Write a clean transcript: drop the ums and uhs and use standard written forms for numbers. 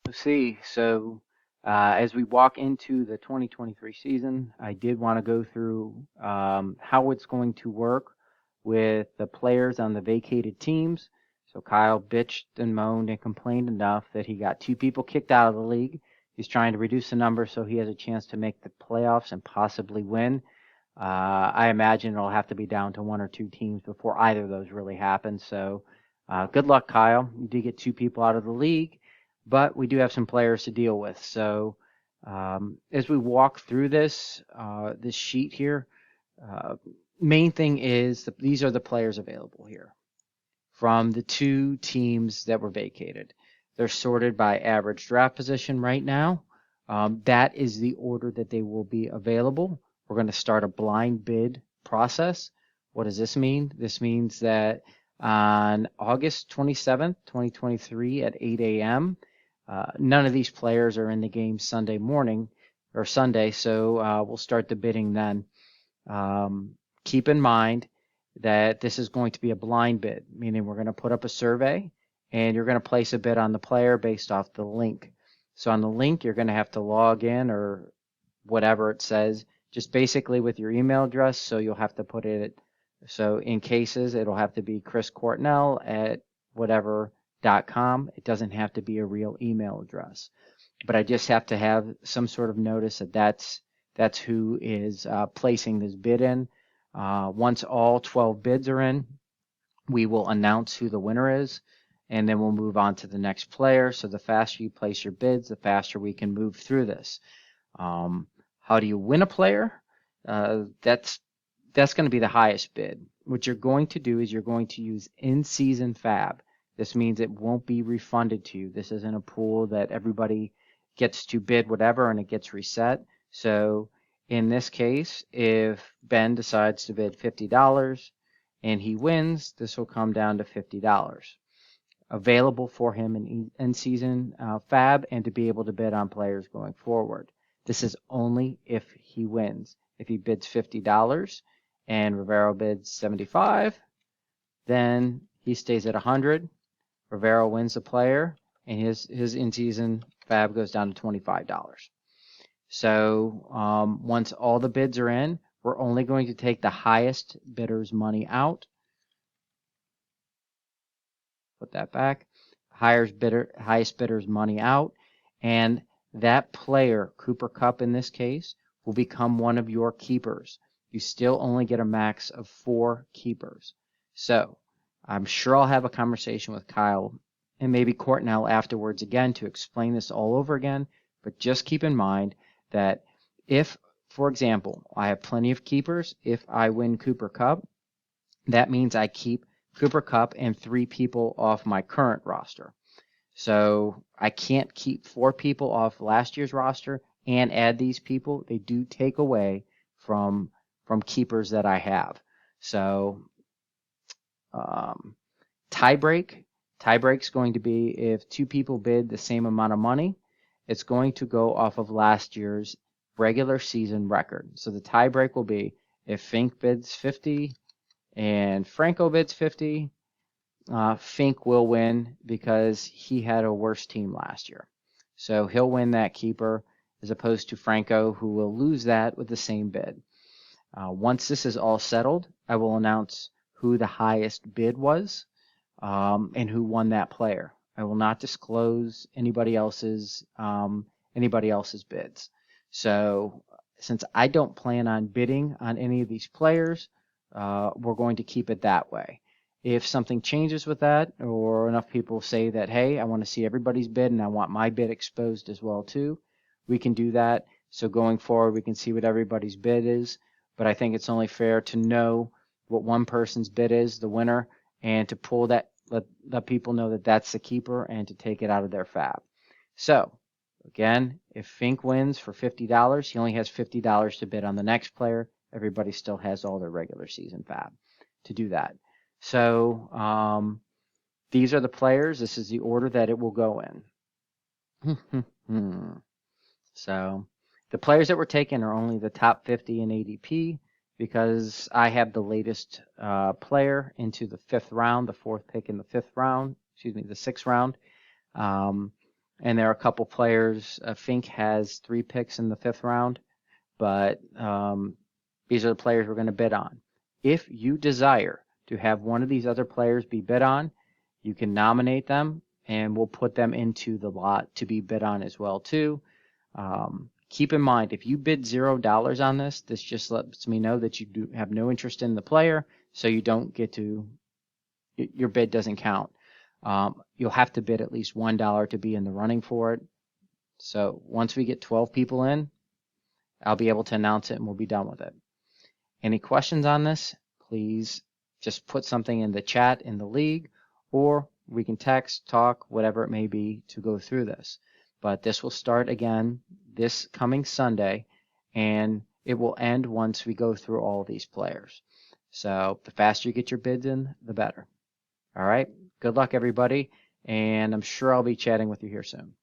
Let's see. As we walk into the 2023 season, I did want to go through how it's going to work with the players on the vacated teams. So Kyle bitched and moaned and complained enough that he got two people kicked out of the league. He's trying to reduce the number so he has a chance to make the playoffs and possibly win. I imagine it'll have to be down to one or two teams before either of those really happen. So good luck, Kyle. You did get two people out of the league, but we do have some players to deal with. So as we walk through this sheet here, uh, main thing is these are the players available here from the two teams that were vacated. They're sorted by average draft position right now. That is the order that they will be available. We're going to start a blind bid process. What does this mean? This means that on August 27th, 2023 at 8 a.m., none of these players are in the game Sunday morning or Sunday, so we'll start the bidding then. Keep in mind that this is going to be a blind bid, meaning we're going to put up a survey and you're going to place a bid on the player based off the link. So on the link, you're going to have to log in or whatever it says, just basically with your email address. So you'll have to put it, so in cases, it'll have to be Chris Cortnell at whatever.com. It doesn't have to be a real email address. But I just have to have some sort of notice that that's who is placing this bid in. Once all 12 bids are in, we will announce who the winner is, and then we'll move on to the next player. So the faster you place your bids, the faster we can move through this. How do you win a player? That's going to be the highest bid. What you're going to do is you're going to use in-season fab. This means it won't be refunded to you. This isn't a pool that everybody gets to bid whatever and it gets reset. So in this case, if Ben decides to bid $50 and he wins, this will come down to $50 available for him in season fab and to be able to bid on players going forward. This is only if he wins. If he bids $50 and Rivero bids 75, then he stays at 100. Rivero wins the player and his in-season fab goes down to $25. So once all the bids are in, we're only going to take the highest bidder's money out. Put that back. Highest bidder's money out. And that player, Cooper Kupp in this case, will become one of your keepers. You still only get a max of 4 keepers. So I'm sure I'll have a conversation with Kyle and maybe Cortnell afterwards again to explain this all over again. But just keep in mind that if, for example, I have plenty of keepers, if I win Cooper Kupp, that means I keep Cooper Kupp and 3 people off my current roster. So I can't keep 4 people off last year's roster and add these people. They do take away from keepers that I have. So tiebreak's going to be if 2 people bid the same amount of money, it's going to go off of last year's regular season record. So the tiebreak will be if Fink bids 50 and Franco bids 50, Fink will win because he had a worse team last year. So he'll win that keeper as opposed to Franco, who will lose that with the same bid. Once this is all settled, I will announce who the highest bid was and who won that player. I will not disclose anybody else's bids. So since I don't plan on bidding on any of these players, we're going to keep it that way. If something changes with that, or enough people say that, hey, I want to see everybody's bid and I want my bid exposed as well too, we can do that. So going forward, we can see what everybody's bid is. But I think it's only fair to know what one person's bid is, the winner, and to pull that, let people know that that's the keeper and to take it out of their fab. So again, if Fink wins for $50, he only has $50 to bid on the next player. Everybody still has all their regular season fab to do that. So these are the players. This is the order that it will go in. So the players that were taken are only the top 50 in ADP because I have the latest player into the 5th round, the 4th pick in the 5th round, the 6th round. And there are a couple players. Fink has 3 picks in the 5th round, but these are the players we're going to bid on. If you desire to have one of these other players be bid on, you can nominate them, and we'll put them into the lot to be bid on as well too. Keep in mind, if you bid $0 on this, this just lets me know that you do have no interest in the player, so you don't get to, your bid doesn't count. You'll have to bid at least $1 to be in the running for it. So once we get 12 people in, I'll be able to announce it and we'll be done with it. Any questions on this? Please just put something in the chat in the league, or we can text, talk, whatever it may be to go through this. But this will start again this coming Sunday, and it will end once we go through all these players. So the faster you get your bids in, the better. All right. Good luck, everybody, and I'm sure I'll be chatting with you here soon.